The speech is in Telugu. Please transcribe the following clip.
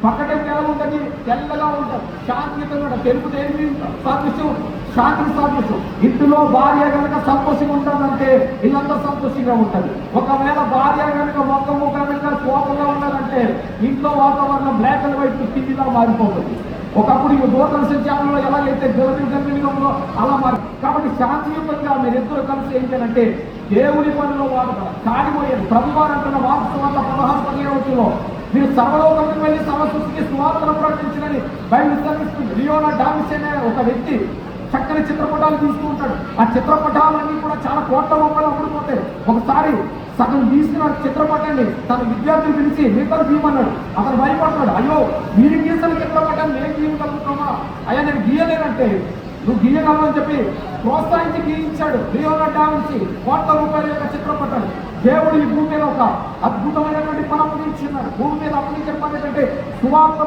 పక్కటం ఎలా ఉంటుంది, తెల్లగా ఉంటుంది, శాంతియుతంగా తెలుపు దేని సాదృశ్యం, శాంతిని సాదృశ్యం. ఇంటిలో భార్య కనుక సంతోషంగా ఉంటుందంటే ఇల్లంతా సంతోషంగా ఉంటుంది. ఒకవేళ భార్య కనుక మొక్కము కనుక కోపంగా ఉన్నదంటే ఇంట్లో వాతావరణం బ్లాక్ అండ్ వైట్ టీవీలా మారిపోతుంది. ఒకప్పుడు ఈ దూరదర్శన ఛానల్లో ఎలాగైతే గర్భిణిగా ఉందో అలా మారి. కాబట్టి శాంతియుతంగా మీరిద్దరు కలిసి ఏంటంటే దేవుని పనిలో వాడతారు. కాడిపోయేది ప్రభువారు అంటున్న వాస్తవంలో 16-17 మీరు సర్వలోకానికి వెళ్ళి సర్వసృష్టికి సువార్తను ప్రకటించినని బైబిల్ సెలవిస్తుంది. లియోనా డావిస్ అనే ఒక వ్యక్తి చక్కని చిత్రపటాలు తీస్తూ ఉంటాడు. ఆ చిత్రపటాలన్నీ కూడా చాలా కోట్ల రూపాయలు అమ్ముడుపోతాయి. ఒకసారి సగం తీసిన చిత్రపటాన్ని తన విద్యార్థులు పిలిచి మిగతా గీయమన్నాడు. అతను భయపడతాడు, అయ్యో మీరు గీసిన చిత్రపటాన్ని నేను గీయగలుగుతామా, అయ్యా నేను గీయలేనంటే నువ్వు గీయగలవు అని చెప్పి ప్రోత్సహించి గీయించాడు. లియోనా డావిన్సీ కోట్ల రూపాయల యొక్క చిత్రపటాలు. దేవుడు ఈ భూమి మీద ఒక అద్భుతమైనటువంటి పని అప్పగించున్నాడు. భూమి మీద అప్పగించే పని ఏంటంటే సువార్త